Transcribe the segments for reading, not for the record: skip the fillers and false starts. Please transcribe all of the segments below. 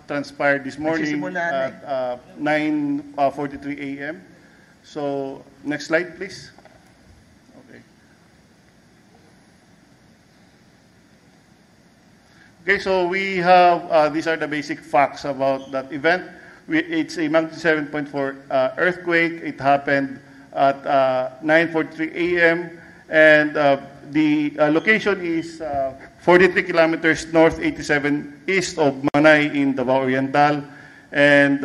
transpired this morning Nagsisimula na at 9:43 a.m. So, next slide, please. Okay. Okay, so we have, these are the basic facts about that event. It's a magnitude 7.4 earthquake. It happened at 9:43 a.m. And the location is 43 kilometers north, 87 east of Manay in Davao Oriental. And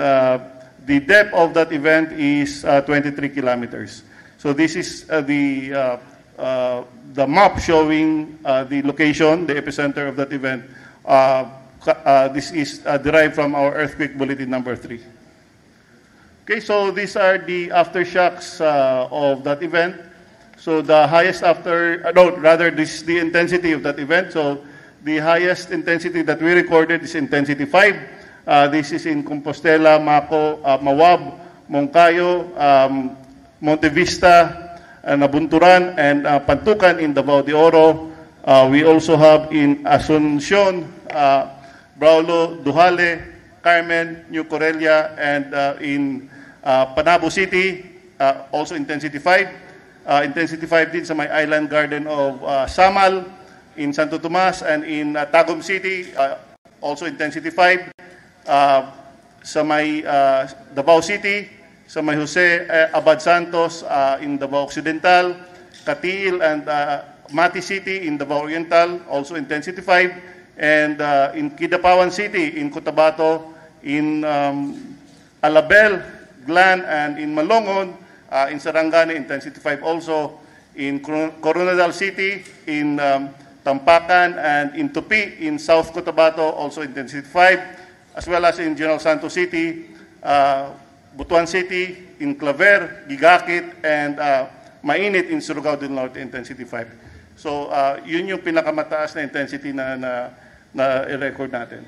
the depth of that event is 23 kilometers. So this is the map showing the location, the epicenter of that event. This is derived from our earthquake bulletin number 3. Okay, so these are the aftershocks of that event. So the highest this is the intensity of that event. So the highest intensity that we recorded is intensity 5. This is in Compostela, Maco, Mawab, Moncayo, Monte Vista, Nabunturan, and Pantucan in Davao de Oro. We also have in Asuncion, Braulo, Duhale, Carmen, New Corelia, and in Panabo City, also intensity 5. Intensity 5 din sa may island garden of Samal, in Santo Tomas, and in Tagum City, also intensity 5. Sa may Davao City, sa may Jose Abad Santos in Davao Occidental, Katiil and Mati City in Davao Oriental, also intensity 5. And in Kidapawan City, in Cotabato, in Alabel, Glan, and in Malongon, in Sarangani, intensity 5 also. In Coronadal City, in Tampakan, and in Tupi, in South Cotabato, also intensity 5. As well as in General Santos City, Butuan City, in Claver, Gigakit, and Mainit in Surigao del Norte, intensity 5. So, yun yung pinakamataas na intensity na i-record natin.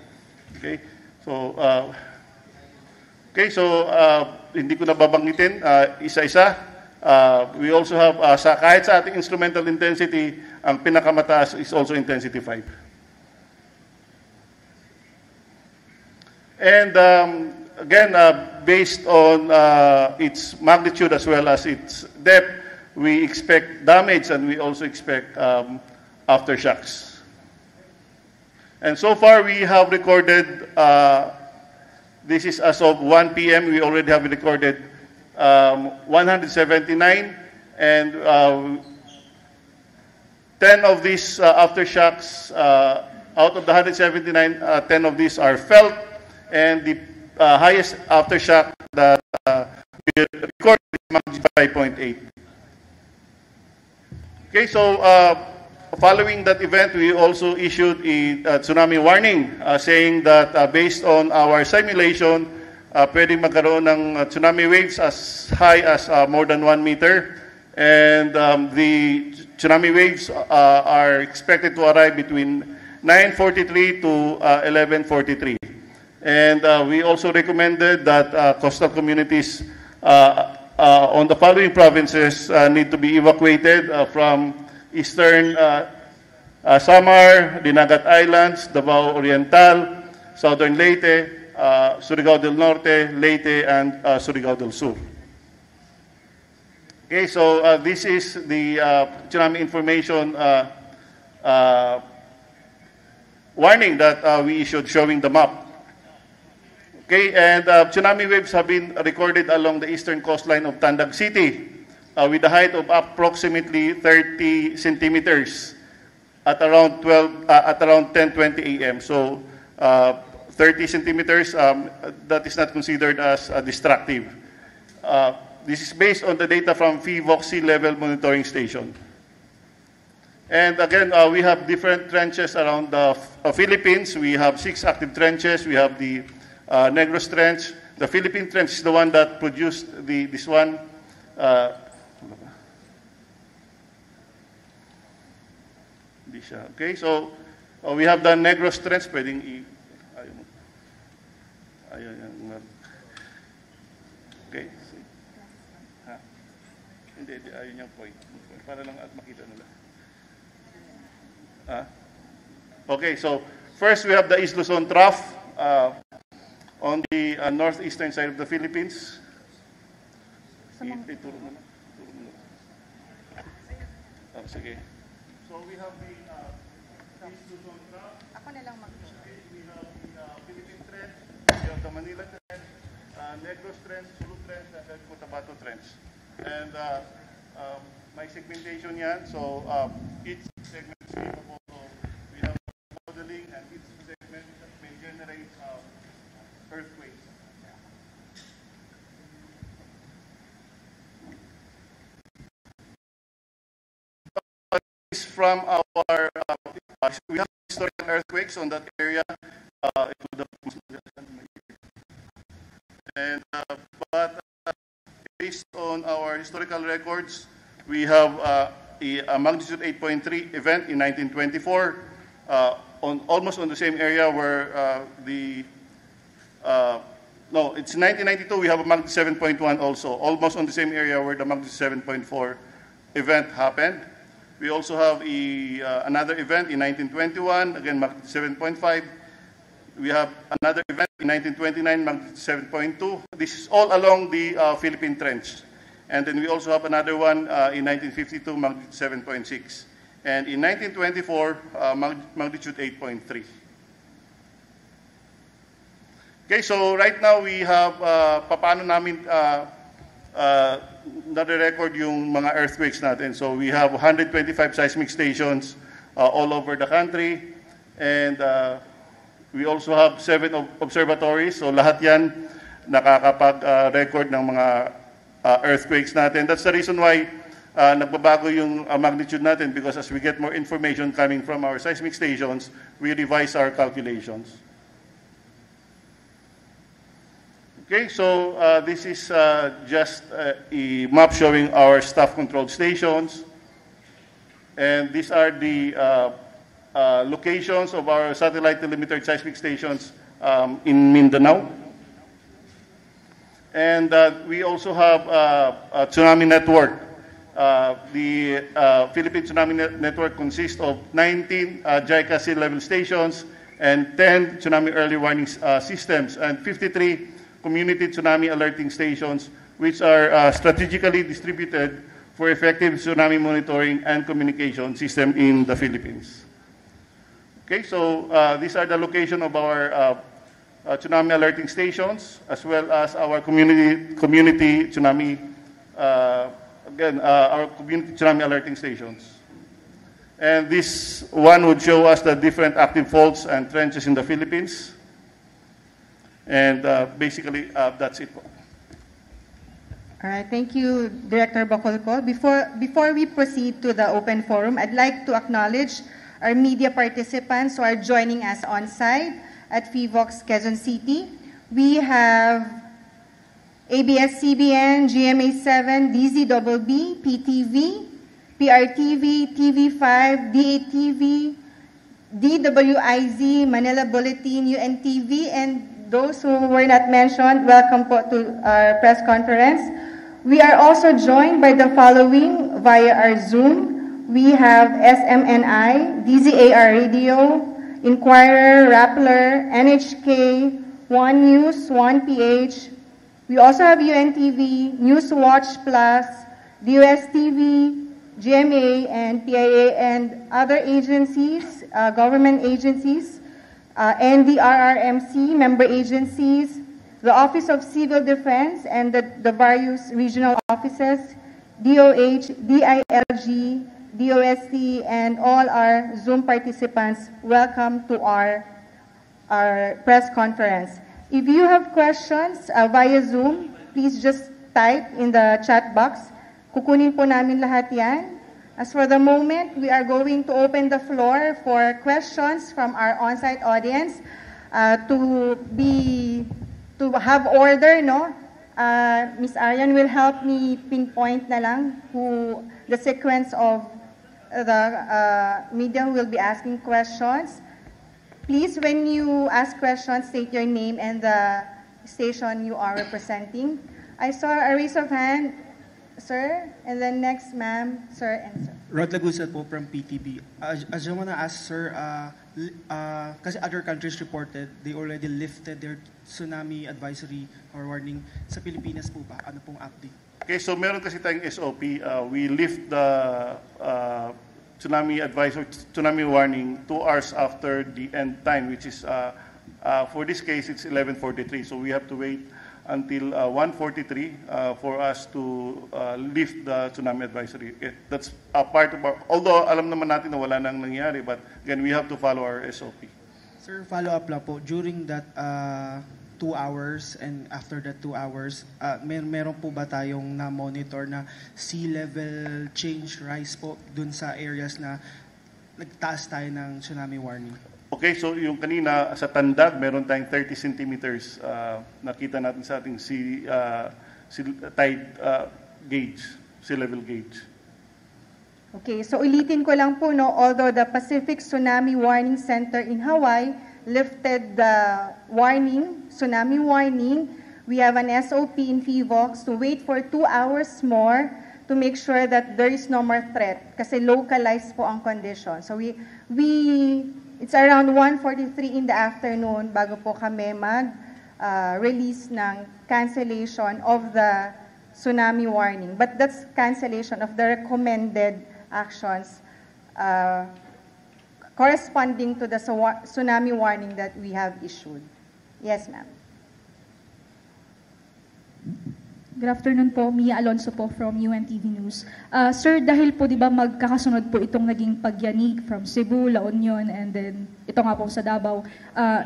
Okay? So, hindi ko na babanggitin isa-isa. We also have, kahit sa ating instrumental intensity, ang pinakamataas is also intensity 5. And again, based on its magnitude as well as its depth, we expect damage and we also expect aftershocks. And so far, we have recorded, this is as of 1 p.m., we already have recorded 179, and 10 of these aftershocks, out of the 179, 10 of these are felt, and the highest aftershock that we recorded is magnitude 5.8. Okay, so following that event, we also issued a tsunami warning saying that based on our simulation, pwedeng magkaroon ng tsunami waves as high as more than 1 meter. And the tsunami waves are expected to arrive between 9:43 to 11:43. And we also recommended that coastal communities on the following provinces need to be evacuated from eastern Samar, Dinagat Islands, Davao Oriental, Southern Leyte, Surigao del Norte, Leyte, and Surigao del Sur. Okay, so this is the tsunami information warning that we issued showing the map. Okay, and tsunami waves have been recorded along the eastern coastline of Tandag City with a height of approximately 30 centimeters at around 10:20 a.m. So 30 centimeters, that is not considered as destructive. This is based on the data from PHIVOC Sea Level Monitoring Station. And again, we have different trenches around the Philippines. We have 6 active trenches. We have the Negros Trench. The Philippine Trench is the one that produced this one. Okay, so we have the Negros Trench. Pwedeng okay. Hindi, ayun yung point. Para lang at makita nila. Okay, so first we have the East Luzon Trough. on the northeastern side of the Philippines. Ituro mo na. Oh, sige. So we have the East Luzon Trough. Ako na lang We have the Philippine Trench. We have the Manila Trench, Negros Trench, Sulu Trench, and then Cotabato Trench. And my segmentation yan. So each segment is capable of, we have modeling, and each segment may generate earthquakes. From our, we have historical earthquakes on that area. And but based on our historical records, we have a magnitude 8.3 event in 1924, almost on the same area where no, it's 1992. We have a magnitude 7.1 also, almost on the same area where the magnitude 7.4 event happened. We also have another event in 1921, again magnitude 7.5. We have another event in 1929, magnitude 7.2. This is all along the Philippine Trench. And then we also have another one in 1952, magnitude 7.6. And in 1924, magnitude 8.3. Okay, so right now we have, paano namin nare-record yung mga earthquakes natin. So we have 125 seismic stations all over the country, and we also have 7 observatories. So lahat yan nakakapag-record ng mga earthquakes natin. That's the reason why nagbabago yung magnitude natin, because as we get more information coming from our seismic stations, we revise our calculations. Okay, so this is just a map showing our staff-controlled stations. And these are the locations of our satellite telemetered seismic stations in Mindanao. And we also have a tsunami network. The Philippine Tsunami Network consists of 19 JICA sea level stations and 10 tsunami early warning systems and 53 community tsunami alerting stations, which are strategically distributed for effective tsunami monitoring and communication system in the Philippines. Okay, so these are the location of our tsunami alerting stations, as well as our community tsunami, our community tsunami alerting stations. And this one would show us the different active faults and trenches in the Philippines. And basically, that's it. All right, thank you, Director Bacolco. Before we proceed to the open forum, I'd like to acknowledge our media participants who are joining us on site at PHIVOX Quezon City. We have ABS-CBN, GMA7, DZBB, PTV, PRTV, TV5, DATV, DWIZ, Manila Bulletin, UNTV, and those who were not mentioned, welcome to our press conference. We are also joined by the following via our Zoom. We have SMNI, DZAR Radio, Inquirer, Rappler, NHK, One News, One PH. We also have UNTV, Newswatch Plus, DOSTV, GMA, and PIA, and other agencies, government agencies. And the RRMC member agencies, the Office of Civil Defense, and the various regional offices, DOH, DILG, DOST, and all our Zoom participants, welcome to our press conference. If you have questions via Zoom, please just type in the chat box. Kukunin po namin lahat yan. As for the moment, we are going to open the floor for questions from our on-site audience to have order, no? Ms. Arian will help me pinpoint na lang the sequence of the media who will be asking questions. Please, when you ask questions, state your name and the station you are representing. I saw a raise of hand. sir. And then next, ma'am, sir, and sir. Rod Lagusa po from PTB. I just want to ask, sir, kasi other countries reported they already lifted their tsunami advisory or warning. Sa Pilipinas po ba? Ano pong update? Okay, so meron kasi tayong SOP. We lift the tsunami advisory, tsunami warning 2 hours after the end time, which is, for this case, it's 11:43. So we have to wait until 1:43 for us to lift the tsunami advisory. That's a part of our, although alam naman natin na wala nang nangyari, but again, we have to follow our SOP. Sir, follow-up lang po. During that 2 hours and after that 2 hours, meron po ba tayong na-monitor na sea level change rise po dun sa areas na nagtaas tayo ng tsunami warning? Okay, so yung kanina sa Tandag, meron tayong 30 centimeters nakita natin sa ating tide gauge, sea level gauge. Okay, so ulitin ko lang po, no, although the Pacific Tsunami Warning Center in Hawaii lifted the warning, tsunami warning, we have an SOP in PHIVOLCS to wait for 2 hours more to make sure that there is no more threat kasi localized po ang condition. So it's around 1:43 in the afternoon bago po kami release ng cancellation of the tsunami warning. But that's cancellation of the recommended actions corresponding to the tsunami warning that we have issued. Yes, ma'am. Good afternoon po, Mia Alonso po from UNTV News. Sir, dahil po di ba magkakasunod po itong naging pagyanig from Cebu, La Union, and then ito nga po sa Davao,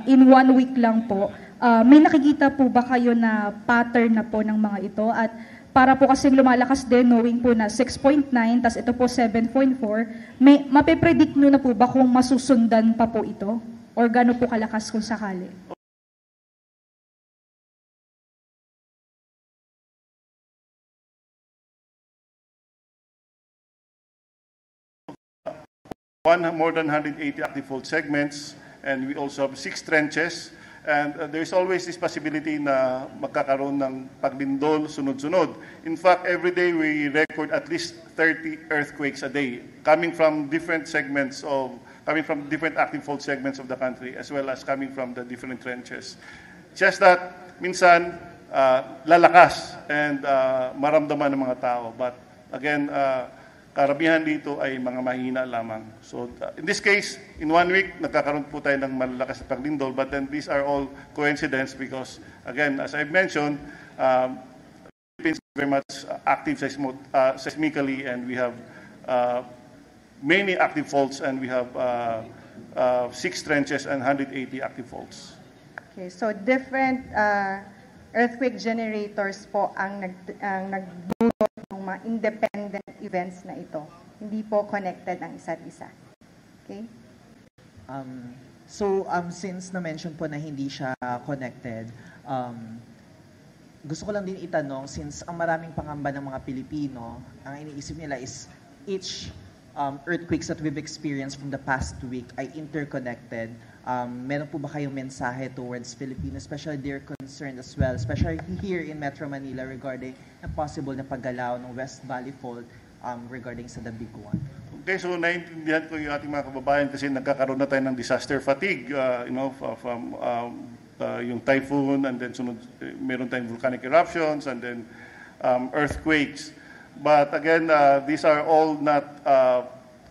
in 1 week lang po, may nakikita po ba kayo na pattern na po ng mga ito? At para po kasing lumalakas din, knowing po na 6.9, tas ito po 7.4, mape-predict nyo na po ba kung masusundan pa po ito? Or gano'n po kalakas kung sakali? More than 180 active fault segments, and we also have 6 trenches. And there's always this possibility na magkakaroon ng paglindol sunod-sunod. In fact, every day we record at least 30 earthquakes a day, coming from different active fault segments of the country, as well as coming from the different trenches. Just that, minsan, lalakas and maramdaman ng mga tao. But again, karamihan dito ay mga mahina lamang. So in this case, in 1 week, nagkakaroon po tayo ng malalakas na paglindol, but then these are all coincidence because, again, as I've mentioned, Philippines is very much active seismically, and we have many active faults, and we have 6 trenches and 180 active faults. Okay, so different earthquake generators po ang nagdulot ng mga independent events na ito. Hindi po connected ang isa't isa. Okay? Since na-mention po na hindi siya connected, gusto ko lang din itanong, since ang maraming pangamba ng mga Pilipino, ang iniisip nila is each earthquakes that we've experienced from the past week ay interconnected. Meron po ba kayong mensahe towards Filipinos, especially they're concerned as well, especially here in Metro Manila regarding na possible na paggalaw ng West Valley Fault regarding sa the big one? Okay, so naiintindihan ko yung ating mga kababayan kasi nagkakaroon na tayo ng disaster fatigue, from yung typhoon, and then meron tayong volcanic eruptions, and then earthquakes. But again, these are all not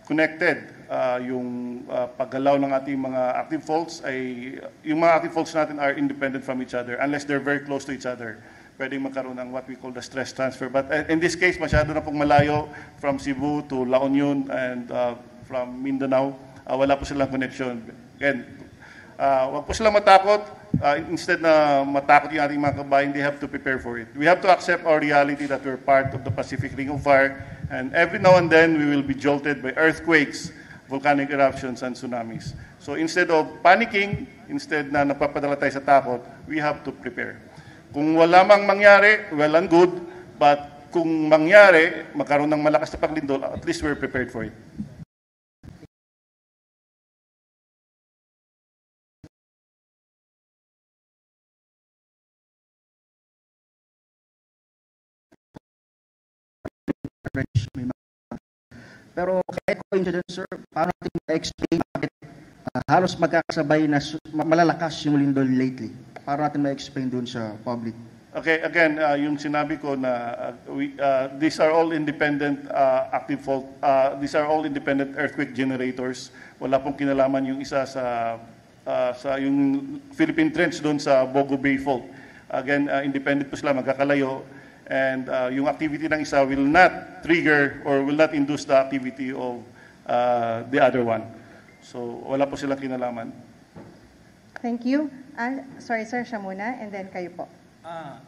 connected. Yung paggalaw ng ating mga active faults yung mga active faults natin are independent from each other unless they're very close to each other. Pwedeng magkaroon ng what we call the stress transfer. But in this case, masyado na pong malayo from Cebu to La Union and from Mindanao. Wala po silang connection. Again, wag po silang matakot. Instead na matakot yung ating mga kabayan, they have to prepare for it. We have to accept our reality that we're part of the Pacific Ring of Fire, and every now and then we will be jolted by earthquakes, volcanic eruptions, and tsunamis. So instead of panicking, instead na napapadala tayo sa takot, we have to prepare. Kung wala mang mangyari, well and good, but kung mangyari, magkaroon ng malakas na paglindol, at least we're prepared for it. may mga. Pero kahit coincidence, sir, paano natin ma-explain bakit halos magkakasabay na malalakas yung lindol lately? Paano natin ma-explain dun sa public? Okay, again, yung sinabi ko na these are all independent active fault. These are all independent earthquake generators. Wala pong kinalaman yung isa sa yung Philippine Trench doon sa Bogo Bay Fault. Again, independent po sila, magkakalayo. And yung activity ng isa will not trigger or will not induce the activity of the other one. So, wala po silang kinalaman. Thank you. Sorry, sir, siya muna, and then kayo po.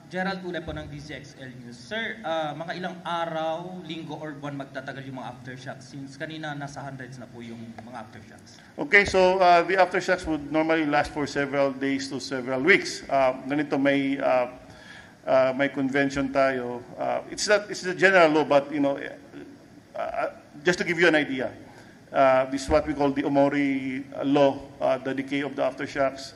Gerald Ule po ng DZXL News. Sir, mga ilang araw, linggo or buwan magtatagal yung mga aftershocks? Since kanina nasa hundreds na po yung mga aftershocks. Okay, so the aftershocks would normally last for several days to several weeks. Ganito may convention tayo. It's a general law, but you know, just to give you an idea, this is what we call the Omori law, the decay of the aftershocks.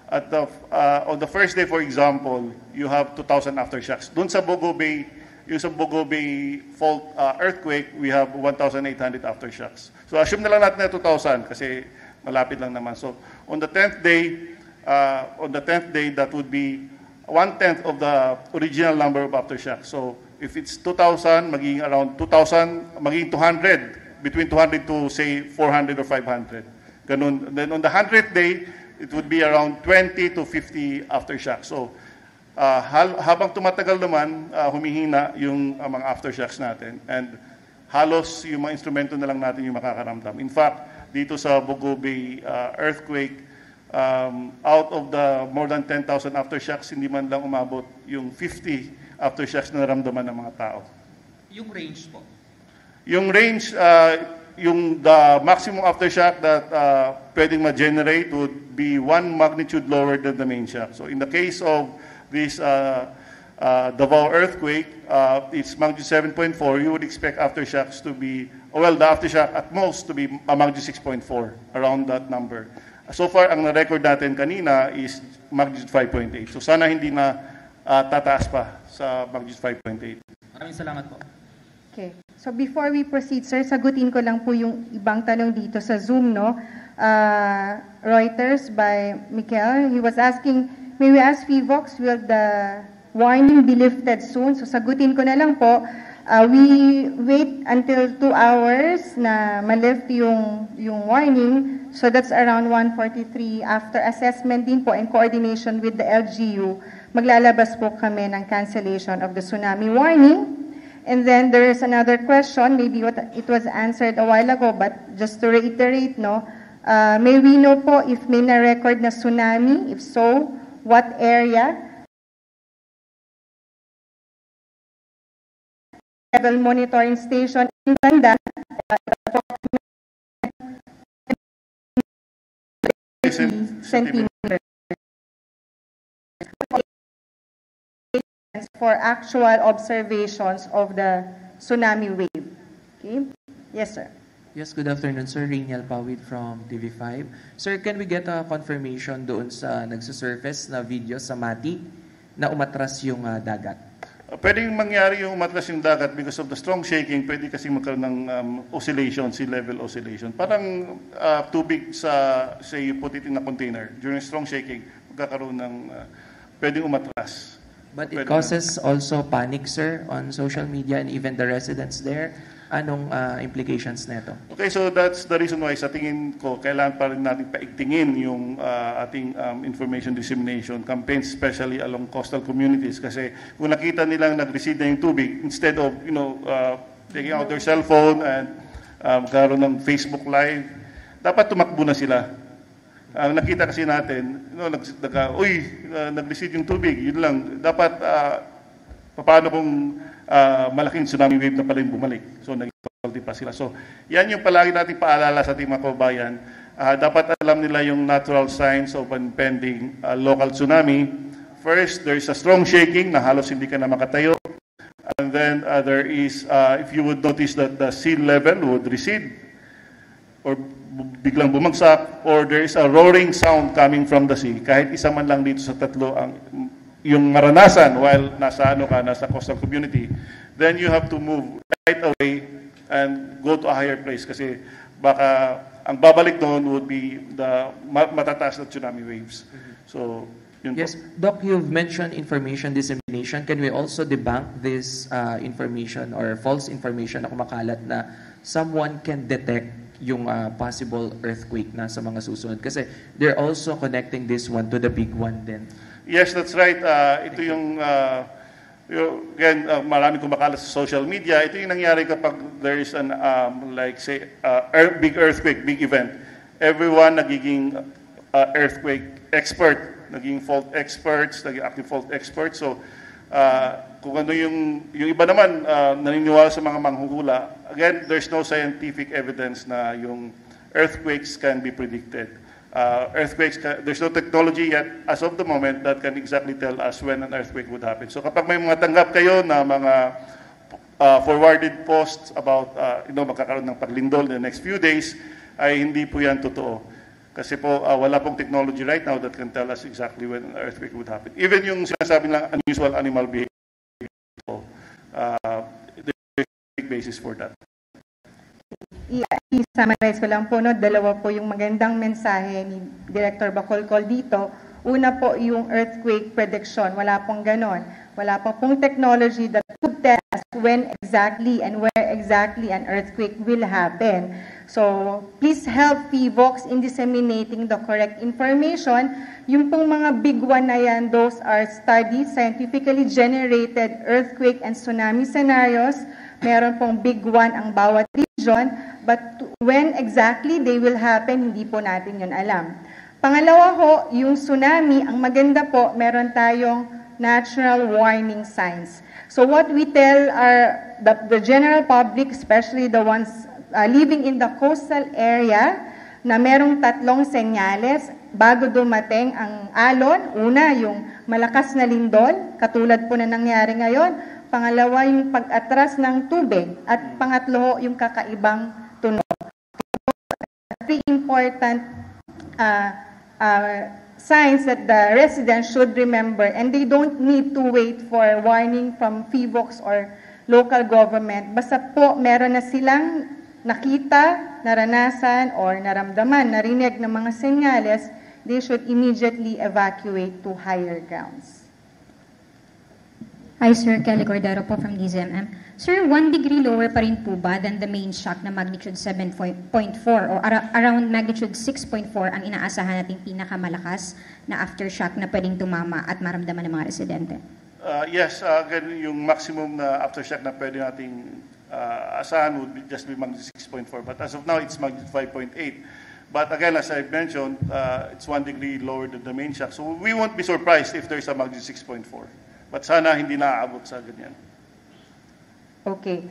On the first day, for example, you have 2,000 aftershocks. Doon sa Bogo Bay, yung sa Bogo Bay fault earthquake, we have 1,800 aftershocks. So assume na lang natin na 2,000 kasi malapit lang naman. So on the 10th day, that would be 1/10 of the original number of aftershocks. So if it's 2,000, magiging around 2,000, magiging 200, between 200 to say 400 or 500. Ganun. Then on the 100th day, it would be around 20 to 50 aftershocks. So, habang tumatagal naman, humihina yung mga aftershocks natin. And halos yung mga instrumento na lang natin yung makakaramdam. In fact, dito sa Bogo Bay earthquake, out of the more than 10,000 aftershocks, hindi man lang umabot yung 50 aftershocks na naramdaman ng mga tao. Yung range po? Yung range, the maximum aftershock that pwedeng ma-generate would be 1 magnitude lower than the main shock. So in the case of this Davao earthquake, it's magnitude 7.4, you would expect aftershocks to be, well, the aftershock at most to be a magnitude 6.4, around that number. So far, ang na-record natin kanina is magnitude 5.8. So sana hindi na tataas pa sa magnitude 5.8. Maraming salamat po. Okay. So before we proceed, sir, sagutin ko lang po yung ibang tanong dito sa Zoom, no? Reuters by Mikel, he was asking, may we ask PHIVOLCS, will the warning be lifted soon? So sagutin ko na lang po, we wait until 2 hours na ma-lift yung warning. So that's around 1:43. After assessment din po and coordination with the LGU, maglalabas po kami ng cancellation of the tsunami warning. And then there is another question, maybe it was answered a while ago, but just to reiterate, no, may we know po if may na-record na tsunami? If so, what area? Level monitoring station in Tanda, centimeters for actual observations of the tsunami wave. Okay? Yes, sir. Yes, good afternoon, Sir. Rainiel Pawid from TV5. Sir, can we get a confirmation doon sa nagsusurface na video sa Mati na umatras yung dagat? Pwedeng mangyari yung umatras yung dagat because of the strong shaking, pwede kasi magkaroon ng oscillation, sea level oscillation. Parang tubig sa, say, you put it in a container. During strong shaking, magkakaroon ng pwedeng umatras. But it causes also panic, sir, on social media and even the residents there. Anong implications nito? Okay, so that's the reason why sa tingin ko, kailangan pa rin natin paigtingin yung ating information dissemination campaigns, especially along coastal communities. Kasi kung nakita nilang nag-recede na yung tubig, instead of, taking out their cell phone and magkaroon ng Facebook Live, dapat tumakbo na sila. Nakita kasi natin, nag-recede yung tubig, yun lang. Dapat, paano kung malaking tsunami wave na pala yung bumalik? So, nag-salty pa sila. So, yan yung palagi natin paalala sa ating mga kababayan. Dapat alam nila yung natural signs of impending local tsunami. First, there is a strong shaking na halos hindi ka na makatayo. And then, there is, if you would notice that the sea level would recede or biglang bumagsak, or there is a roaring sound coming from the sea. Kahit isa man lang dito sa tatlo ang yung maranasan while nasa coastal community, then you have to move right away and go to a higher place kasi baka ang babalik doon would be the matataas na tsunami waves. So, yun Yes, po. Doc, you've mentioned information dissemination. Can we also debunk this information or false information na kumakalat na someone can detect yung possible earthquake na sa mga susunod? Kasi they're also connecting this one to the big one then. Yes, that's right. Ito yung, again, maraming kumakalat sa social media. Ito yung nangyari kapag there is an, like say, big earthquake, big event. Everyone nagiging earthquake expert, naging fault experts, naging active fault experts. So, kung ano yung iba naman naniniwala sa mga manghuhula, again, there's no scientific evidence na yung earthquakes can be predicted. There's no technology yet as of the moment that can exactly tell us when an earthquake would happen. So kapag may mga tanggap kayo na mga forwarded posts about magkakaroon ng paglindol in the next few days, ay hindi po yan totoo. Kasi po wala pong technology right now that can tell us exactly when an earthquake would happen. Even yung sinasabi lang unusual animal behavior, there's a big basis for that. I-summarize ko lang po, no, dalawa po yung magandang mensahe ni Director Bacolcol dito. Una po yung earthquake prediction. Wala pong ganon. Wala pong technology that could tell us when exactly and where exactly an earthquake will happen. So, please help PVOX in disseminating the correct information. Yung pong mga big one na yan, those are studies, scientifically generated earthquake and tsunami scenarios. Meron pong big one ang bawat region, but when exactly they will happen, hindi po natin yun alam. Pangalawa ho, yung tsunami, ang maganda po, meron tayong natural warning signs. So what we tell the general public, especially the ones living in the coastal area, na merong tatlong senyales bago dumating ang alon. Una, yung malakas na lindol, katulad po na nangyari ngayon. Pangalawa, yung pag-atras ng tubig. At pangatlo, yung kakaibang tunog. Three important signs that the residents should remember, and they don't need to wait for warning from PVOX or local government. Basta po, meron na silang nakita, naranasan, or naramdaman, narinig ng mga senyales, they should immediately evacuate to higher grounds. Hi, Sir. Kelly Cordero po from DZMM. Sir, 1 degree lower pa rin po ba than the main shock na magnitude 7.4 or around magnitude 6.4 ang inaasahan nating pinakamalakas na aftershock na pwedeng tumama at maramdaman ng mga residente? Yes, again, yung maximum na aftershock na pwede nating asahan would just be magnitude 6.4. But as of now, it's magnitude 5.8. But again, as I mentioned, it's 1 degree lower than the main shock. So we won't be surprised if there's a magnitude 6.4. But sana hindi naaabot sa ganyan. Okay.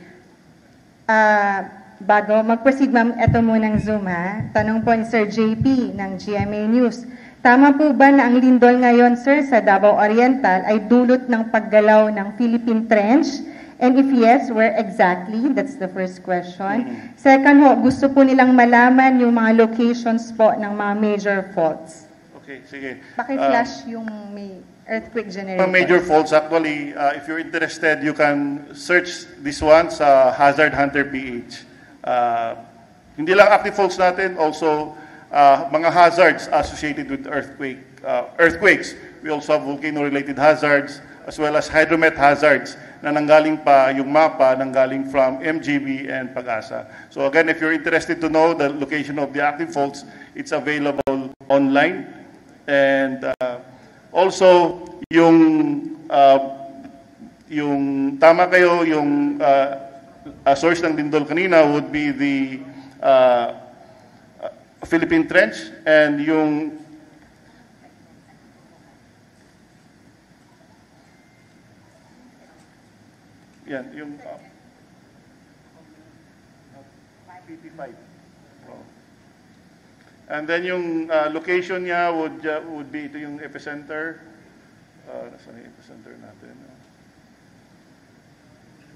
Bago mag-proceed, ma'am, ito munang Zoom, ha? Tanong po ni Sir JP ng GMA News. Tama po ba na ang lindol ngayon, sir, sa Davao Oriental ay dulot ng paggalaw ng Philippine Trench? And if yes, where exactly? That's the first question. Second ho, gusto po nilang malaman yung mga locations po ng mga major faults. Okay, sige. Paki-flash yung may earthquake generator. Major faults, actually, if you're interested, you can search this one sa Hazard Hunter PH. Hindi lang active faults natin, also mga hazards associated with earthquakes. We also have volcano-related hazards, as well as hydromet hazards na nanggaling pa yung mapa, nanggaling from MGB and Pag-asa. So again, if you're interested to know the location of the active faults, it's available online. And also, yung tama kayo, yung source ng lindol kanina would be the Philippine Trench, and yung PP5. And then yung location niya would be ito yung epicenter. Nasaan yung epicenter natin?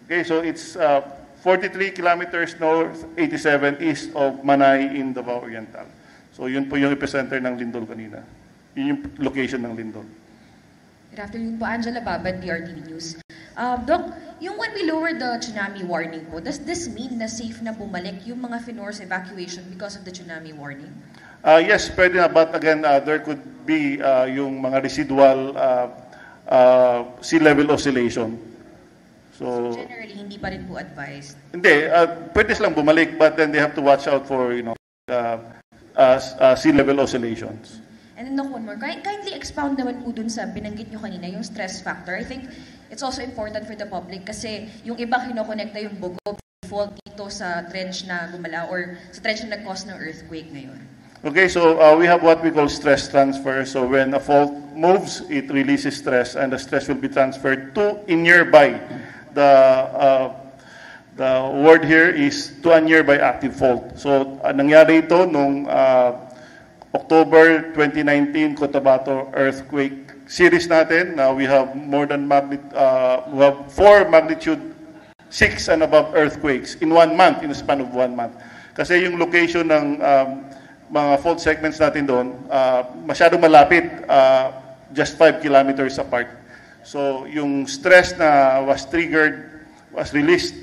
Okay, so it's 43 kilometers north, 87 east of Manay in Davao Oriental. So yun po yung epicenter ng lindol kanina. Yun yung location ng lindol. Good afternoon po, Angela Babad, DRTV News. Doc, Yung when we lower the tsunami warning po, does this mean na safe na bumalik yung mga FINOR's evacuation because of the tsunami warning? Yes, pwede na, but again, there could be yung mga residual sea level oscillation. So Generally, hindi pa rin po advised. hindi, pwede silang bumalik, but then they have to watch out for, sea level oscillations. And then, Doc, one more. Kindly expound naman po dun sa binanggit nyo kanina, yung stress factor. I think it's also important for the public kasi yung iba kinokonekta yung Bogo fault dito sa trench na gumalaw or sa trench na nag-cause ng earthquake ngayon. Okay, so we have what we call stress transfer. So when a fault moves, it releases stress and the stress will be transferred to in nearby. The word here is to a nearby active fault. So nangyari ito nung October 2019 Cotabato earthquake series natin. Now we have we have 4 magnitude 6 and above earthquakes in 1 month, in a span of 1 month. Kasi yung location ng mga fault segments natin doon, masyadong malapit, just 5 kilometers apart. So yung stress na was released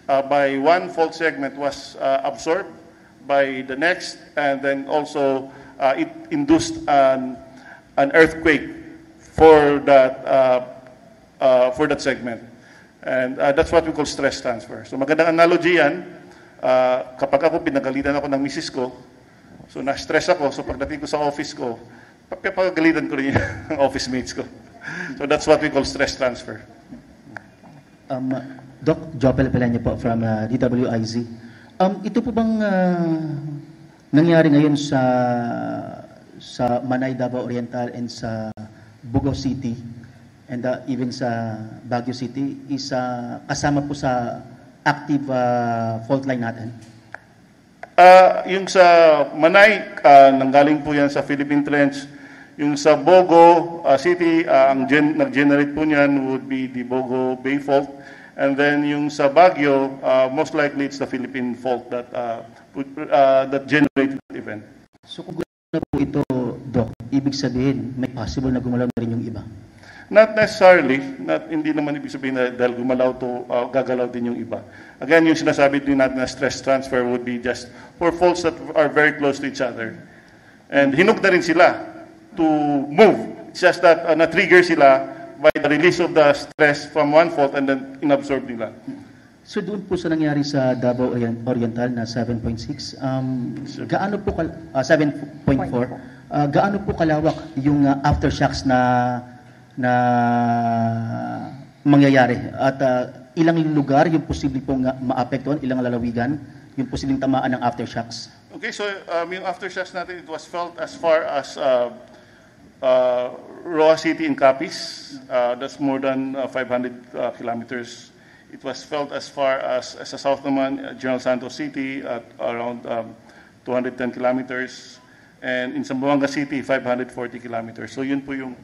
by one fault segment was absorbed by the next, and then also it induced an earthquake for that segment. And that's what we call stress transfer. So magandang analogy yan. Kapag ako pinagalitan ako ng misis ko, so na-stress ako, so pagdating ko sa office ko, papagalitan ko rin yung office mates ko. So that's what we call stress transfer. Doc, Jopel Pelanyo po from DWIZ. Ito po bang nangyari ngayon sa Manay, Davao Oriental and sa Bugo City and even sa Baguio City is kasama po sa active fault line natin? Yung sa Manay, nanggaling po yan sa Philippine Trench. Yung sa Bogo City, ang nag-generate po niyan would be the Bogo Bay Fault. And then yung sa Baguio, most likely it's the Philippine fault that generated the event. So kung gumalaw po ito, Doc, ibig sabihin may possible na gumalaw na rin yung iba? Not necessarily. Hindi naman ibig sabihin na dahil gumalaw to, gagalaw din yung iba. Again, yung sinasabi din natin na stress transfer would be just for faults that are very close to each other. And hinug na rin sila to move. It's just that na-trigger sila by the release of the stress from one fault and then inabsorb nila. So doon po sa nangyari sa Davao Oriental na 7.6, gaano po 7.4, gaano po kalawak yung aftershocks na mangyayari at ilang lugar yung posibleng pong maapektuhan, ilang lalawigan yung posibleng tamaan ng aftershocks? Okay, so yung aftershocks natin, it was felt as far as Roa City in Capiz, that's more than 500 kilometers. It was felt as far as sa south naman, General Santos City at around 210 kilometers. And in Zamboanga City, 540 kilometers. So yun po yung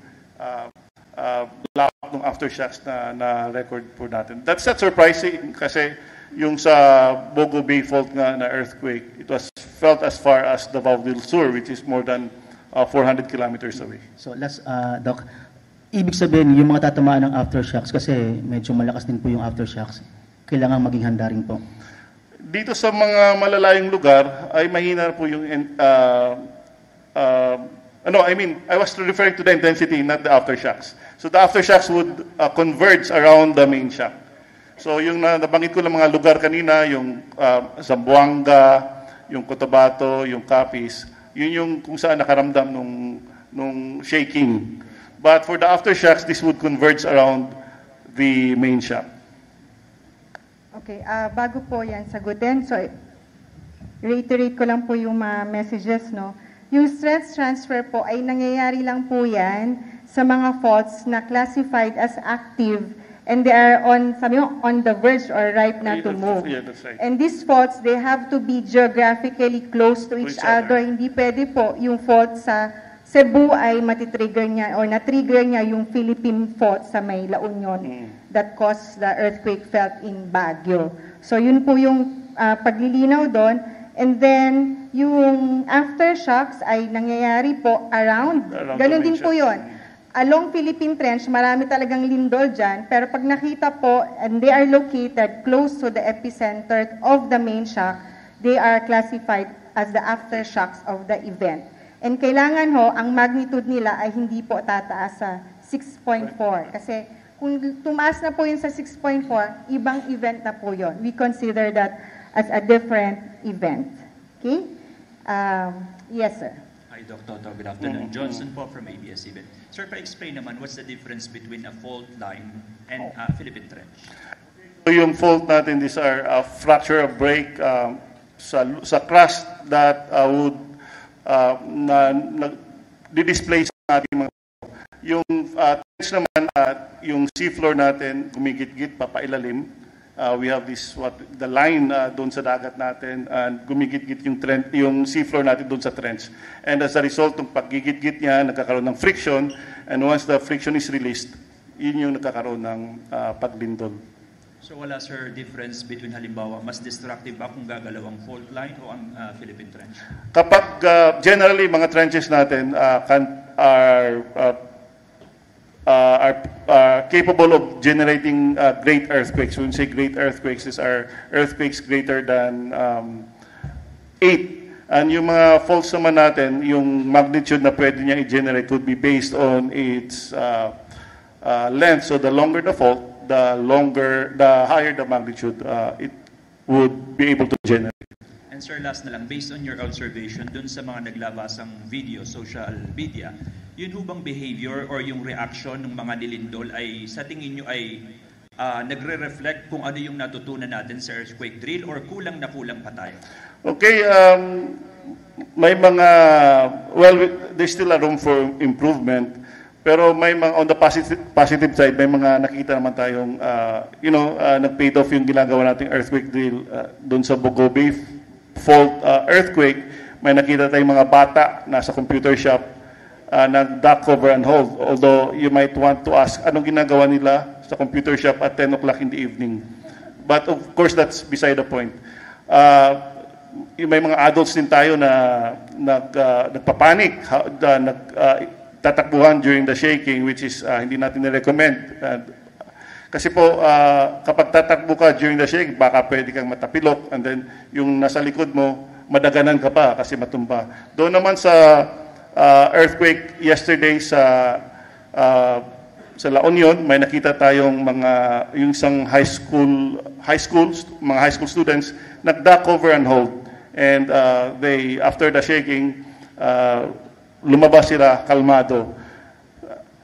lawak ng aftershocks na record po natin. That's not surprising kasi yung sa Bogo Bay Fault na earthquake, it was felt as far as Davao del Sur, which is more than 400 kilometers away. So last, Doc, ibig sabihin yung mga tatamaan ng aftershocks kasi medyo malakas din po yung aftershocks, kailangan maging handa rin po. Dito sa mga malalayong lugar ay mahina po yung I was referring to the intensity, not the aftershocks. So the aftershocks would converge around the main shock. So yung nabanggit ko lang mga lugar kanina, yung Zamboanga, yung Cotabato, yung Capiz, yun yung kung saan nakaramdam nung shaking. But for the aftershocks, this would converge around the main shock. Okay, bago po yan sagutin, so reiterate ko lang po yung mga messages, no? Yung stress transfer po ay nangyayari lang po yan sa mga faults na classified as active and they are on the verge or ripe na to move. Yeah, that's right. And these faults, they have to be geographically close to each other. Hindi pwede po yung fault sa Cebu ay matitrigger niya or na-trigger niya yung Philippine fault sa may La Union that caused the earthquake felt in Baguio. So yun po yung paglilinaw doon. And then yung aftershocks ay nangyayari po around. Ganun din po yun. along Philippine Trench, marami talagang lindol dyan, pero pag nakita po, and they are located close to the epicenter of the main shock, they are classified as the aftershocks of the event. And kailangan ho, ang magnitude nila ay hindi po tataas sa 6.4. Kasi kung tumaas na po yun sa 6.4, ibang event na po yun. We consider that as a different event. Okay? Yes, sir. Hi, Dr. Toto. Good afternoon. Johnson po from ABS-CBN. Sir, pa-explain naman, what's the difference between a fault line and a Philippine Trench? So yung fault natin, these are fracture or break sa crust that would di-display sa ating mga yung trench naman yung seafloor natin gumigit-git papailalim. We have this the line doon sa dagat natin and gumigit-git yung seafloor natin doon sa trench. And as a result ng paggigit-git niya, nagkakaroon ng friction, and once the friction is released, yun yung nagkakaroon ng paglindol. So wala, sir, difference between halimbawa, mas destructive ba kung gagalaw ang fault line o ang Philippine Trench? Kapag generally mga trenches natin are capable of generating great earthquakes. When we say great earthquakes, these are earthquakes greater than 8. And yung mga faults naman natin, yung magnitude na pwede niya i-generate would be based on its length. So the longer the fault, the higher the magnitude it would be able to generate. And sir, last na lang, based on your observation dun sa mga naglabasang video, social media, yun hubang behavior or yung reaction ng mga nilindol ay sa tingin nyo ay nagre-reflect kung ano yung natutunan natin sa earthquake drill or kulang na kulang pa tayo? Okay, may mga, well, there's still a room for improvement. Pero may mga, on the positive side, may mga nakita naman tayong, nag-paid off yung ginagawa nating earthquake drill doon sa Bogo Bay fault earthquake. May nakita tayong mga bata nasa computer shop, nag-duck cover and hold. Although you might want to ask, anong ginagawa nila sa computer shop at 10 o'clock in the evening? But of course, that's beside the point. May mga adults din tayo na nagpapanik, tatakbuhan during the shaking, which is hindi natin na-recommend. Kasi po, kapag tatakbo ka during the shake, baka pwede kang matapilok, and then yung nasa likod mo, madaganan ka pa kasi matumba. Doon naman sa earthquake yesterday sa La Union, may nakita tayong yung isang high school students, nag-duck over and hold. And they, after the shaking, lumabas sila kalmado.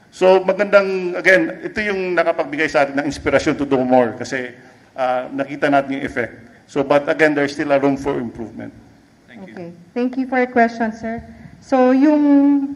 So magandang, again, ito yung nakapagbigay sa atin ng inspirasyon to do more kasi nakita natin yung effect. So, but again, there's still a room for improvement. Thank you. Okay. Thank you for your question, sir. So yung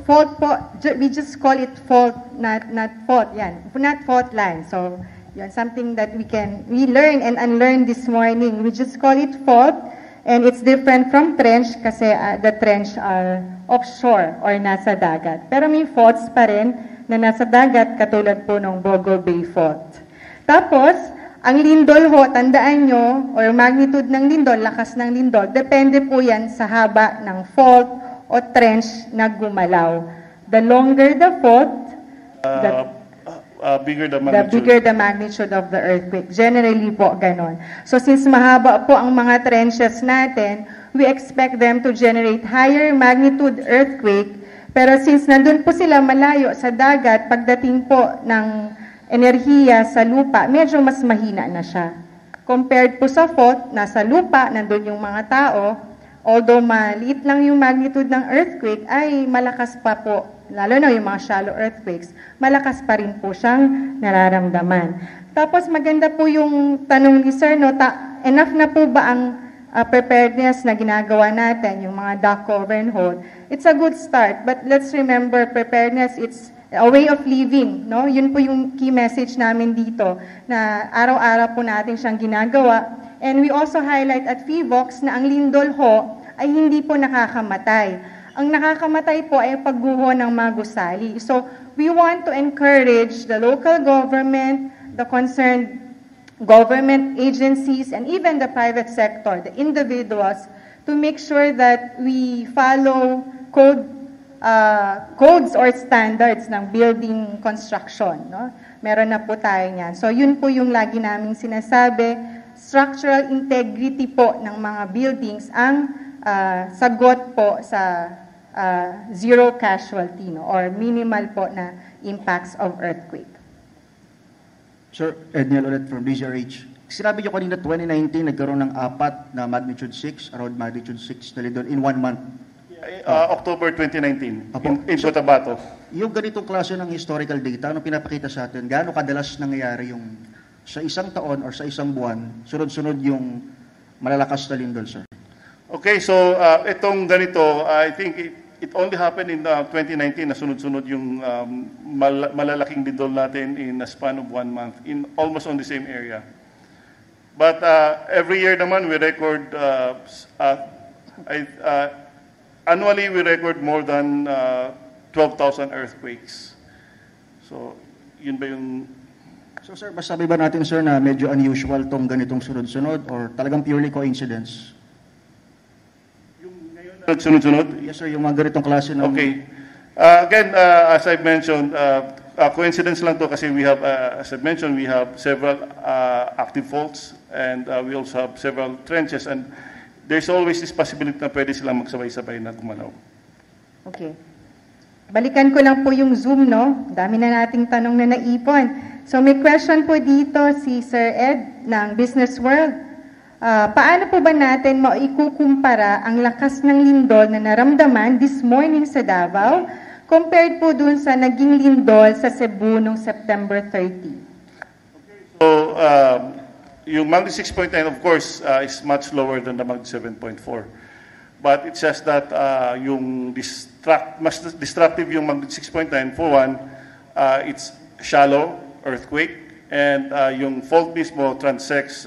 fault po, we just call it fault, not fault, yan. Not fault line. So, yan, something that we learn and unlearn this morning. We just call it fault. And it's different from trench kasi the trench are offshore or nasa dagat. Pero may faults pa rin na nasa dagat katulad po ng Bogo Bay Fault. Tapos, ang lindol ho, tandaan nyo, or magnitude ng lindol, lakas ng lindol, depende po yan sa haba ng fault o trench na gumalaw. The longer the fault, bigger the magnitude of the earthquake. Generally po, ganon. So since mahaba po ang mga trenches natin, we expect them to generate higher magnitude earthquake. Pero since nandun po sila malayo sa dagat, pagdating po ng enerhiya sa lupa, medyo mas mahina na siya. Compared po sa fault, nasa lupa, nandun yung mga tao, although maliit lang yung magnitude ng earthquake, ay malakas pa po, lalo na yung mga shallow earthquakes, malakas pa rin po siyang nararamdaman. Tapos maganda po yung tanong ni Sir, no, enough na po ba ang preparedness na ginagawa natin, yung mga duck cover and hold? It's a good start, but let's remember, preparedness, it's a way of living, no? Yun po yung key message namin dito, na araw-araw po natin siyang ginagawa. And we also highlight at FIVOX na ang lindol ho ay hindi po nakakamatay. Ang nakakamatay po ay pagguho ng mga gusali. So, we want to encourage the local government, the concerned government agencies, and even the private sector, the individuals, to make sure that we follow code codes or standards ng building construction. No? Meron na po tayo niyan. So yun po yung lagi naming sinasabi, structural integrity po ng mga buildings ang sagot po sa zero casualty, no? Or minimal po na impacts of earthquake. Sir, Edniel ulit from DZRH. Sinabi niyo kanina 2019 nagkaroon ng 4 na magnitude 6, around magnitude 6 na lindol in 1 month. October 2019 in Cotabato. Yung ganitong klase ng historical data, ano pinapakita sa atin, gaano kadalas nangyayari yung sa isang taon or sa isang buwan, sunod-sunod yung malalakas na lindol, sir? Okay, so itong ganito, I think it only happened in 2019 na sunod-sunod yung malalaking lindol natin in a span of 1 month, in almost on the same area. But every year naman we record, annually we record more than 12,000 earthquakes. So, yun ba yung... So sir, masabi ba natin sir na medyo unusual tong ganitong sunod-sunod or talagang purely coincidence? Sunod-sunod? Yes sir, yung mga ganitong klase ng... Okay. Again, as I've mentioned, coincidence lang to kasi we have, as I've mentioned, we have several active faults and we also have several trenches and there's always this possibility na pwede silang magsabay-sabay na gumalaw. Okay. Balikan ko lang po yung Zoom, no? Dami na nating tanong na naipon. So may question po dito si Sir Ed ng Business World. Paano po ba natin maikukumpara ang lakas ng lindol na naramdaman this morning sa Davao compared po dun sa naging lindol sa Cebu noong September 30? So, yung magnitude 6.9 of course is much lower than the magnitude 7.4. But it's just that yung mas destructive yung magnitude 6.9 for one, it's shallow earthquake and yung fault mismo transects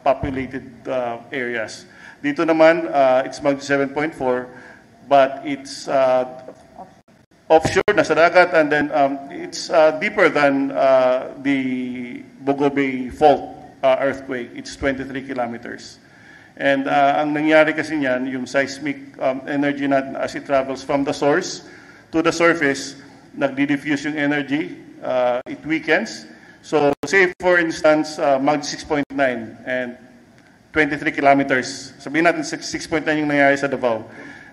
populated areas. Dito naman it's magnitude 7.4 but it's offshore, nasa dagat, and then it's deeper than the Bogo Bay fault earthquake. It's 23 kilometers. And ang nangyari kasi niyan, yung seismic energy natin as it travels from the source to the surface, nagdi-diffuse yung energy, it weakens. So say for instance, magnitude 6.9 and 23 kilometers. Sabihin natin 6.9 yung nangyari sa Davao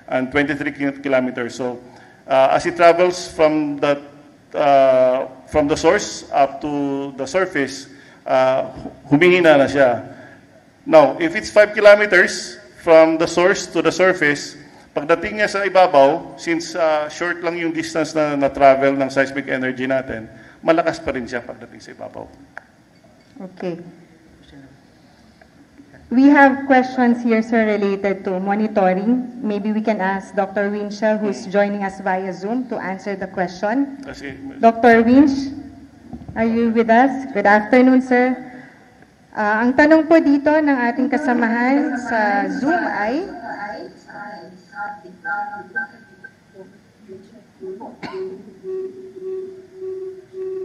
and 23 kilometers. So as it travels from the source up to the surface, humihina na siya. Now, if it's 5 kilometers from the source to the surface, pagdating niya sa ibabaw, since short lang yung distance na travel ng seismic energy natin, malakas pa rin siya pagdating sa ibabaw. Okay. We have questions here, sir, related to monitoring. Maybe we can ask Dr. Winchell, who's joining us via Zoom, to answer the question. Dr. Winch, are you with us? Good afternoon, sir. Ang tanong po dito ng ating kasamahan sa Zoom ay,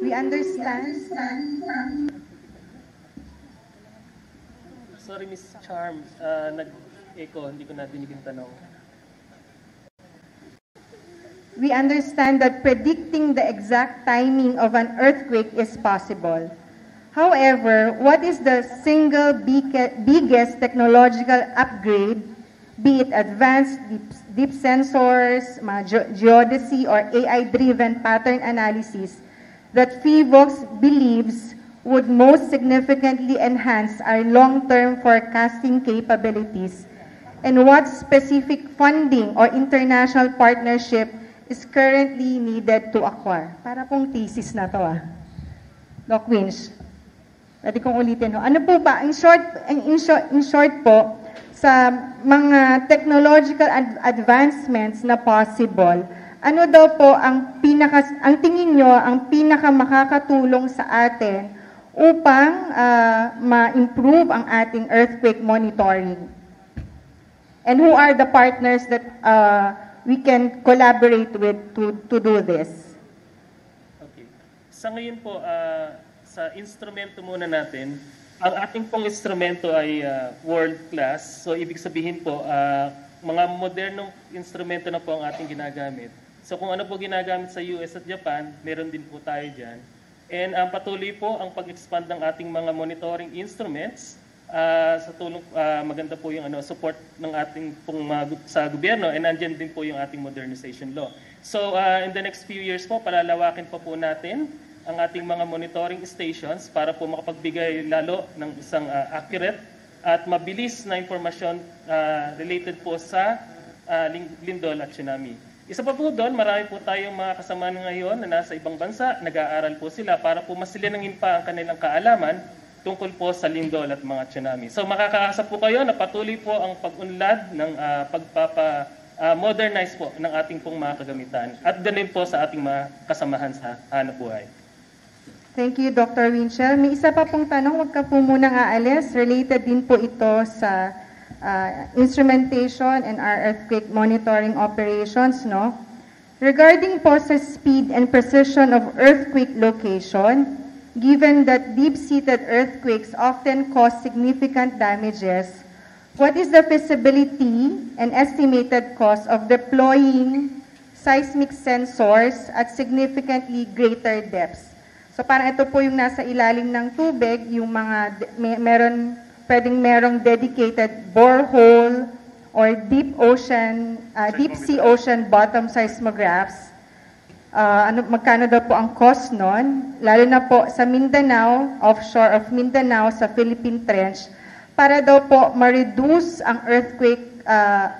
we understand. Sorry, Miss Charm, nag-echo, hindi ko nadinig yung tanong. We understand that predicting the exact timing of an earthquake is possible. However, what is the single biggest technological upgrade, be it advanced deep sensors, geodesy, or AI-driven pattern analysis, that PHIVOX believes would most significantly enhance our long-term forecasting capabilities? And what specific funding or international partnership is currently needed to acquire? Para pong thesis na to Doc Winch. Pwede kong ulitin. Ano po ba, in short po, sa mga technological advancements na possible, ano daw po ang tingin nyo ang pinaka makakatulong sa atin upang ma-improve ang ating earthquake monitoring? And who are the partners that we can collaborate with to do this? Okay. Sa ngayon po, sa instrumento muna natin, ang ating pong instrumento ay world class. So ibig sabihin po, mga modernong instrumento na po ang ating ginagamit. So kung ano po ginagamit sa US at Japan, meron din po tayo dyan. And patuloy po ang pag-expand ng ating mga monitoring instruments sa tulong, maganda po yung support ng ating sa gobyerno, and andyan din po yung ating modernization law. So in the next few years po, palalawakin pa po natin ang ating mga monitoring stations para po makapagbigay lalo ng isang accurate at mabilis na impormasyon related po sa lindol at tsunami. Isa pa po doon, marami po tayong mga kasama ngayon na nasa ibang bansa, nag-aaral po sila para po mas silinangin pa ang kanilang kaalaman tungkol po sa lindol at mga tsunami. So makakaasa po kayo na patuloy po ang pag-unlad ng modernize po ng ating pong mga kagamitan at ganun po sa ating mga kasamahan sa hanap buhay. Thank you, Dr. Winchell. May isa pa pong tanong, huwag ka po munang aalis. Related din po ito sa instrumentation and our earthquake monitoring operations, no? Regarding po sa speed and precision of earthquake location, given that deep-seated earthquakes often cause significant damages, what is the feasibility and estimated cost of deploying seismic sensors at significantly greater depths? So parang ito po yung nasa ilalim ng tubig, yung mga pwedeng merong dedicated borehole or deep sea ocean bottom seismographs. Magkano daw po ang cost nun? Lalo na po sa Mindanao, offshore of Mindanao, sa Philippine Trench, para daw po ma-reduce ang earthquake,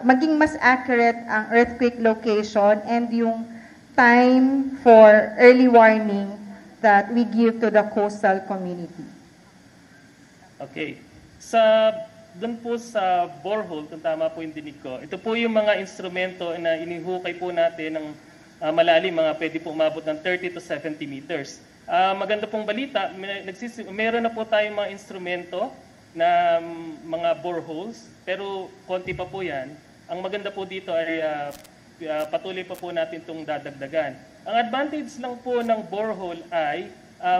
maging mas accurate ang earthquake location and yung time for early warning that we give to the coastal community. Okay. Doon po sa borehole, kung tama po yung dinig ko, ito po yung mga instrumento na inihukay po natin ng malalim, pwede po umabot ng 30 to 70 meters. Maganda pong balita, meron na po tayong mga instrumento na mga boreholes, pero konti pa po yan. Ang maganda po dito ay patuloy pa po natin itong dadagdagan. Ang advantage lang po ng borehole ay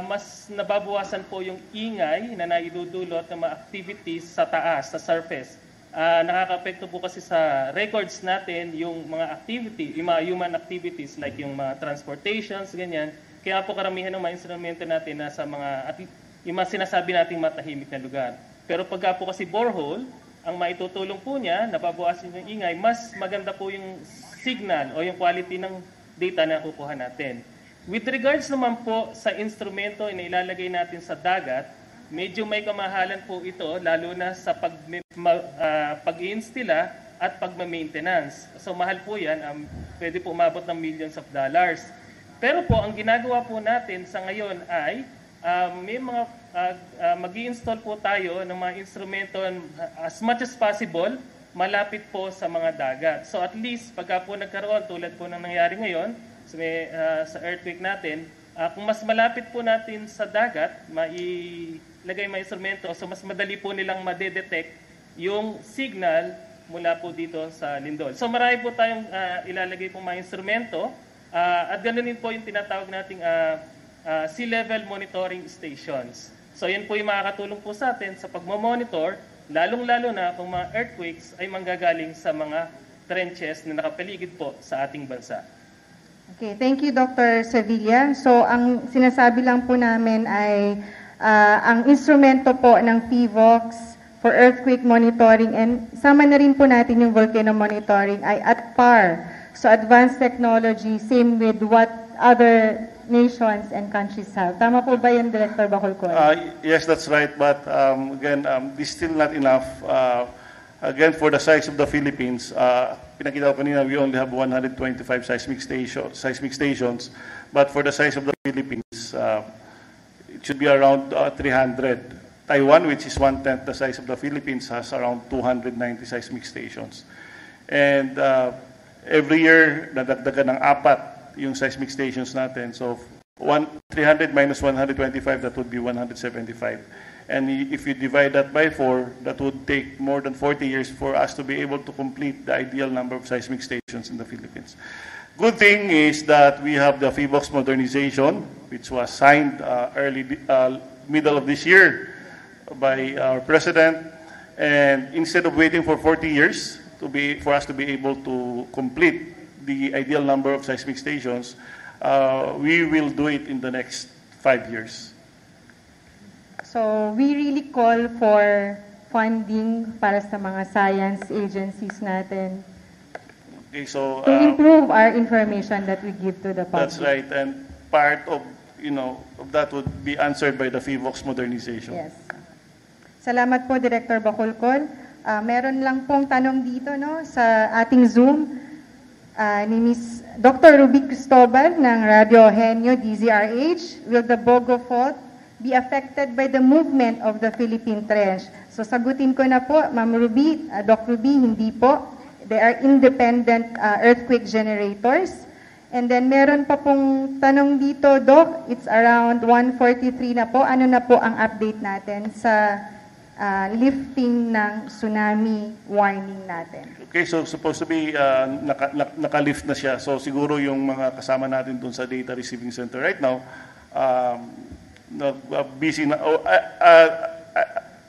mas nababawasan po yung ingay na naidudulot ng mga activities sa taas, sa surface. Nakaka-apekto po kasi sa records natin yung mga activity, yung mga human activities like yung mga transportations, ganyan. Kaya po karamihan ng mga instrumento natin nasa yung mga sinasabi nating matahimik na lugar. Pero pagka po kasi borehole, ang maitutulong po niya, nababawasan yung ingay, mas maganda po yung signal o yung quality ng data na kukuha natin. With regards naman po sa instrumento na ilalagay natin sa dagat, medyo may kamahalan po ito, lalo na sa pag-i-instilla at pag-maintenance. So mahal po yan, pwede po umabot ng millions of dollars. Pero po, ang ginagawa po natin sa ngayon ay may mga mag-i-install po tayo ng mga instrumento as much as possible, malapit po sa mga dagat. So at least, pagka po nagkaroon, tulad po ng nangyari ngayon, sa earthquake natin, kung mas malapit po natin sa dagat, mailagay mga instrumento, so mas madali po nilang madedetect yung signal mula po dito sa lindol. So marami po tayong ilalagay po mga instrumento, at ganoon din po yung tinatawag nating sea level monitoring stations. So yan po yung makakatulong po sa atin sa pagmamonitor, lalong-lalo na kung mga earthquakes ay manggagaling sa mga trenches na nakapaligid po sa ating bansa. Okay, thank you, Dr. Sevilla. So, ang sinasabi lang po namin ay ang instrumento po ng PHIVOLCS for earthquake monitoring and sama na rin po natin yung volcano monitoring ay at par. So, advanced technology, same with what other nations and countries have. Tama po ba yun, Director Bacolcol? Yes, that's right. But again, this is still not enough. Again, for the size of the Philippines, pinakita ko kanina, we only have 125 seismic stations. But for the size of the Philippines, it should be around 300. Taiwan, which is 1/10 the size of the Philippines, has around 290 seismic stations. And every year, nadagdagan ng 4 yung seismic stations natin. So 300 minus 125, that would be 175. And if you divide that by 4, that would take more than 40 years for us to be able to complete the ideal number of seismic stations in the Philippines. Good thing is that we have the PHIVOLCS modernization, which was signed middle of this year by our President. And instead of waiting for 40 years for us to be able to complete the ideal number of seismic stations, we will do it in the next 5 years. So we really call for funding para sa mga science agencies natin Okay, so to improve our information that we give to the public. that's right, and part of of that would be answered by the FIVOX modernization. Yes. Salamat po, Director Bacolcol. Meron lang pong tanong dito sa ating Zoom ni Ms. Dr. Ruby Cristobal ng Radio Henyo DZRH. Will the Bogo Fault be affected by the movement of the Philippine Trench? So sagutin ko na po, Ma'am Ruby, Doc Ruby, hindi po. They are independent earthquake generators. And then meron pa pong tanong dito, Doc, it's around 1:43 na po. Ano na po ang update natin sa lifting ng tsunami warning natin? Okay, so supposed to be naka-lift na siya. So siguro yung mga kasama natin dun sa data receiving center right now, busy na.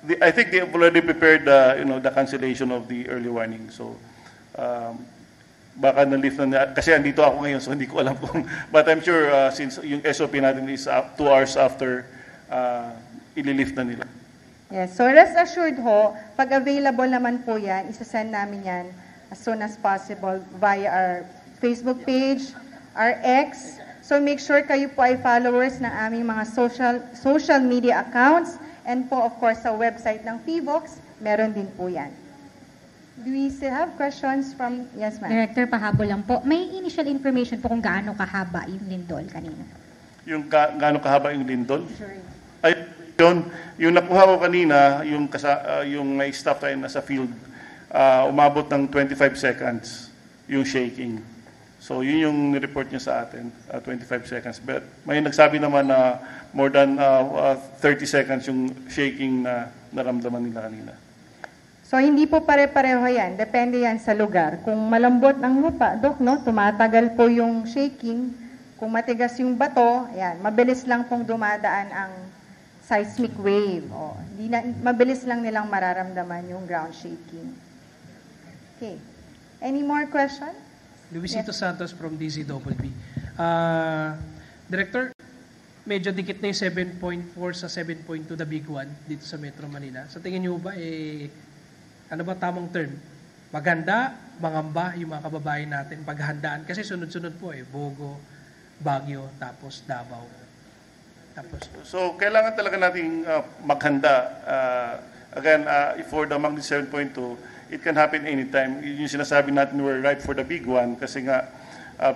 I think they have already prepared the cancellation of the early warning. So baka na-lift na niya. Kasi andito ako ngayon, so hindi ko alam kung. But I'm sure since yung SOP natin is 2 hours after, ililift na nila. Yes, so rest assured ho, pag available naman po yan, isasend namin yan as soon as possible via our Facebook page, our X. So make sure kayo po ay followers ng aming mga social media accounts, and po of course sa website ng FIVOX, meron din po yan. Do we still have questions from... Yes, ma'am. Director, pahabol lang po. May initial information po kung gaano kahaba yung lindol kanina? Yung gaano kahaba yung lindol? Sure. Ay, yung nakuha ko kanina, yung may staff tayo nasa field, umabot ng 25 seconds yung shaking. So yun yung report niya sa atin, 25 seconds. But may nagsabi naman na more than 30 seconds yung shaking na naramdaman nila kanina. So hindi po pare-pareho yan. Depende yan sa lugar. Kung malambot ang lupa, Dok, tumatagal po yung shaking. Kung matigas yung bato, yan, mabilis lang pong dumadaan ang seismic wave. Mabilis lang nilang mararamdaman yung ground shaking. Okay. Any more questions? Luisito Santos from DZWB. Director, medyo dikit na yung 7.4 sa 7.2, the big one, dito sa Metro Manila. Sa tingin niyo ba, ano ba tamang term? Maganda, mangamba yung mga kababayan natin, paghandaan. Kasi sunod-sunod po Bogo, Baguio, tapos Davao. So, kailangan talaga nating maghanda. Again, for the magnitude 7.2, it can happen anytime. Yung sinasabi natin, we're ripe for the big one kasi nga,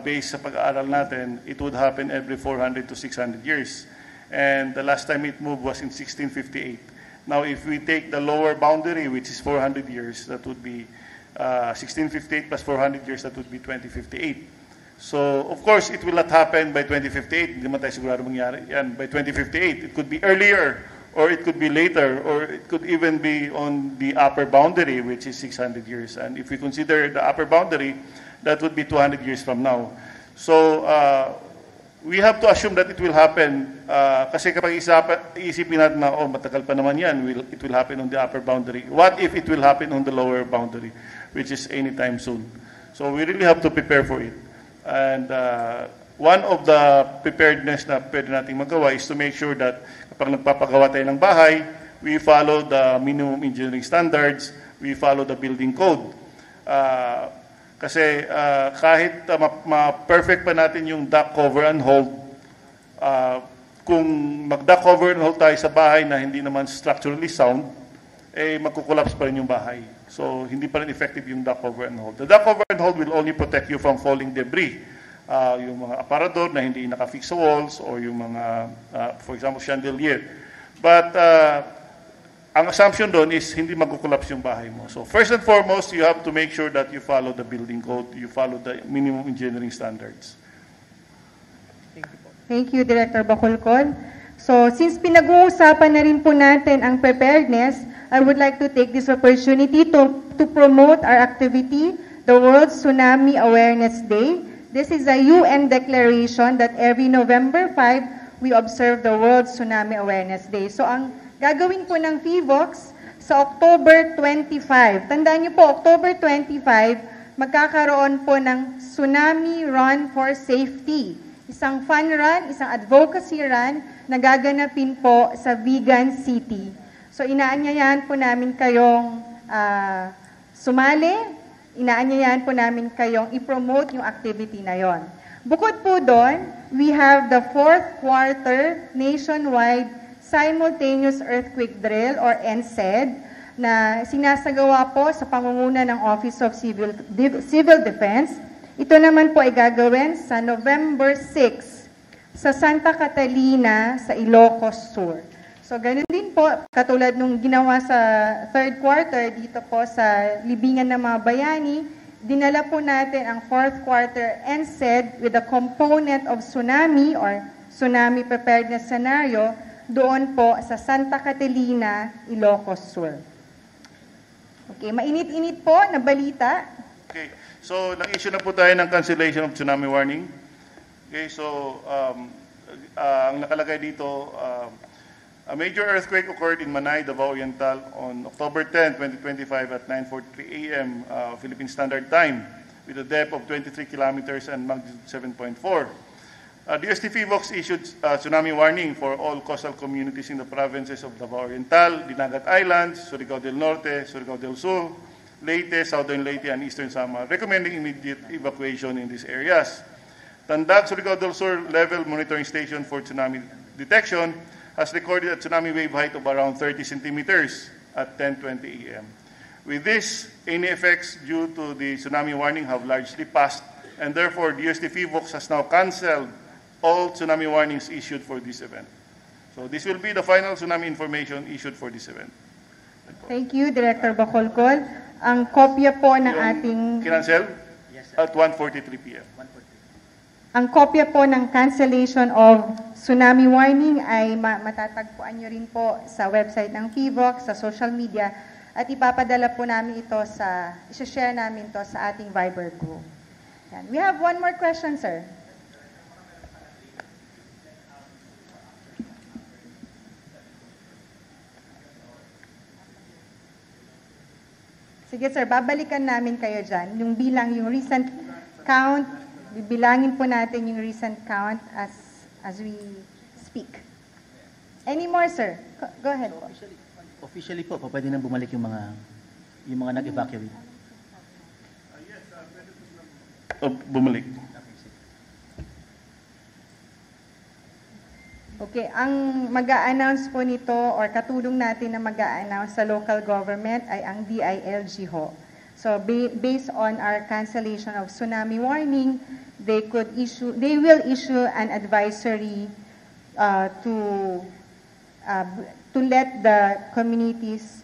based sa pag-aaral natin, it would happen every 400 to 600 years. And the last time it moved was in 1658. Now, if we take the lower boundary, which is 400 years, that would be 1658 plus 400 years, that would be 2058. So, of course, it will not happen by 2058. Hindi man tayo sigurado mangyari yan. By 2058, it could be earlier, or it could be later, or it could even be on the upper boundary, which is 600 years. And if we consider the upper boundary, that would be 200 years from now. So, we have to assume that it will happen kasi kapag iisipin natin na matagal pa naman yan, it will happen on the upper boundary. What if it will happen on the lower boundary, which is anytime soon? So we really have to prepare for it. And one of the preparedness na pwede nating magawa is to make sure that kapag nagpapagawa tayo ng bahay, we follow the minimum engineering standards, we follow the building code. Kasi kahit ma-perfect pa natin yung duct cover and hold, kung mag-duct cover and hold tayo sa bahay na hindi naman structurally sound, magkukolapse pa rin yung bahay. So, hindi pa rin effective yung duct cover and hold. The duct cover and hold will only protect you from falling debris. Yung mga aparador na hindi naka-fix sa walls or yung mga, for example, chandelier. But, ang assumption doon is hindi magkukolapse yung bahay mo. So first and foremost, you have to make sure that you follow the building code, you follow the minimum engineering standards. Thank you, Director Bacolcol. So since pinag-uusapan na rin po natin ang preparedness, I would like to take this opportunity to promote our activity, the World Tsunami Awareness Day. This is a UN declaration that every November 5, we observe the World Tsunami Awareness Day. So ang gagawin po ng FIVOX sa October 25. Tandaan niyo po, October 25, magkakaroon po ng Tsunami Run for Safety. Isang fun run, isang advocacy run na gaganapin po sa Vigan City. So inaanyayahan po namin kayong sumali, inaanyayahan po namin kayong i-promote yung activity na yon. Bukod po doon, we have the 4th quarter nationwide simultaneous earthquake drill or NSED na sinasagawa po sa pangunguna ng Office of Civil Defense. Ito naman po ay gagawin sa November 6 sa Santa Catalina sa Ilocos Sur. So ganun din po, katulad nung ginawa sa 3rd quarter dito po sa Libingan ng mga Bayani, dinala po natin ang 4th quarter NSED with a component of tsunami or tsunami preparedness scenario doon po sa Santa Catalina, Ilocos Sur. Okay, mainit-init po na balita. Okay, so nag-issue na po tayo ng cancellation of tsunami warning. Okay, so ang nakalagay dito, a major earthquake occurred in Manay, Davao Oriental on October 10, 2025 at 9:43 a.m. Philippine Standard Time with a depth of 23 kilometers and magnitude 7.4. DST PHIVOLCS issued tsunami warning for all coastal communities in the provinces of Davao Oriental, Dinagat Islands, Surigao del Norte, Surigao del Sur, Leyte, Southern Leyte, and Eastern Samar, recommending immediate evacuation in these areas. Tandag, Surigao del Sur Level Monitoring Station for Tsunami Detection has recorded a tsunami wave height of around 30 centimeters at 10:20 a.m. With this, any effects due to the tsunami warning have largely passed, and therefore DST PHIVOLCS has now cancelled all tsunami warnings issued for this event. So this will be the final tsunami information issued for this event. Thank you, Director Bacolcol. Ang kopya po ng ating... Kinancel? Yes, at 1:43 p.m. Ang kopya po ng cancellation of tsunami warning ay matatagpuan nyo rin po sa website ng PHIVOLCS, sa social media, at ipapadala po namin ito isa-share namin ito sa ating Viber group. Yan. We have one more question, sir. Sige sir, babalikan namin kayo dyan. Yung bilang, yung recent count, bibilangin po natin yung recent count as we speak. Any more, sir? Go ahead po. Officially po, pwede na bumalik yung mga nag-evacuate. Bumalik. Okay, ang mag-a-announce po nito or katulong natin na mag-a-announce sa local government ay ang DILG ho. So based on our cancellation of tsunami warning, they will issue an advisory to let the communities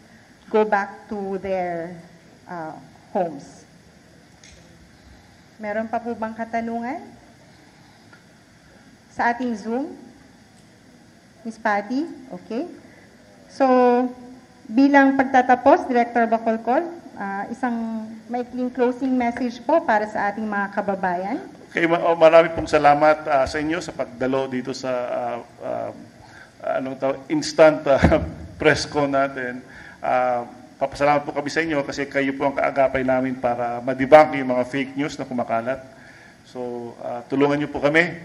go back to their homes. Meron pa po bang katanungan sa ating Zoom? Ms. Patty, okay. So, bilang pagtatapos, Director Bacolcol, isang maikling closing message po para sa ating mga kababayan. Okay, marami pong salamat sa inyo sa pagdalo dito sa instant press con natin. Papasalamat po kami sa inyo kasi kayo po ang kaagapay namin para ma-debunk yung mga fake news na kumakalat. So, tulungan niyo po kami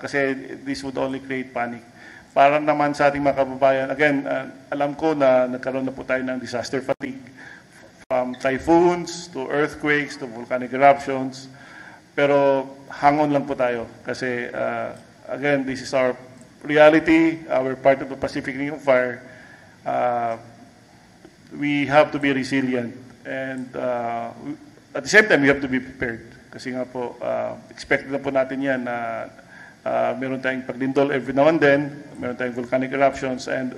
kasi this would only create panic. Para naman sa ating mga kababayan, again, alam ko na nagkaroon na po tayo ng disaster fatigue. From typhoons to earthquakes to volcanic eruptions. Pero hangon lang po tayo kasi, again, this is our reality, our part of the Pacific Ring of Fire. We have to be resilient. And at the same time, we have to be prepared. Kasi nga po, expected na po natin yan na meron tayong paglindol every now and then, meron tayong volcanic eruptions, and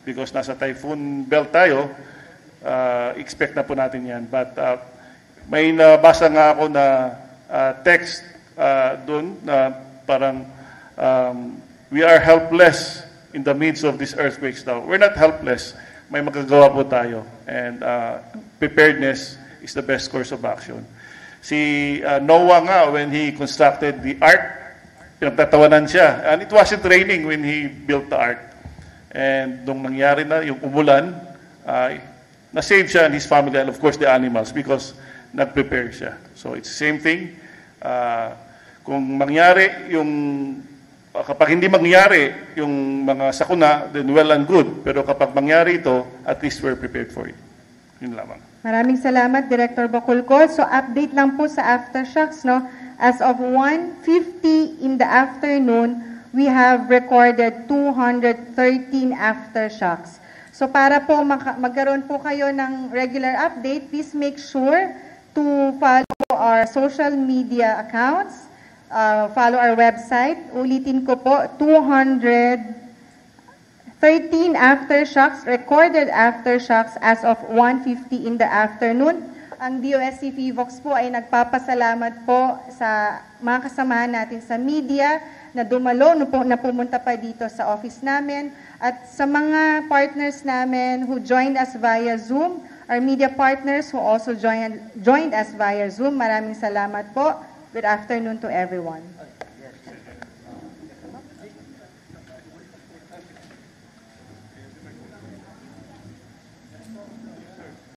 because nasa typhoon belt tayo, expect na po natin yan. But may nabasa nga ako na text doon na parang we are helpless in the midst of these earthquakes now. We're not helpless. May magagawa po tayo. And preparedness is the best course of action. Si Noah nga, when he constructed the ark, pinagtatawanan siya. And it wasn't raining when he built the ark. And nung nangyari na yung umulan, na-save siya and his family and of course the animals because nag-prepare siya. So it's the same thing. Kung mangyari yung kapag hindi mangyari yung mga sakuna, then well and good. Pero kapag mangyari ito, at least we're prepared for it. Yun lamang. Maraming salamat, Director Bacolcol. So update lang po sa aftershocks, no? As of 1:50 in the afternoon, we have recorded 213 aftershocks. So para po magkaroon po kayo ng regular update, please make sure to follow our social media accounts, follow our website. Ulitin ko po, 213 aftershocks, recorded aftershocks as of 1:50 in the afternoon. Ang DOST PHIVOLCS po ay nagpapasalamat po sa mga kasamahan natin sa media na dumalo na pumunta pa dito sa office namin at sa mga partners namin who joined us via Zoom, our media partners who also joined us via Zoom. Maraming salamat po. Good afternoon to everyone.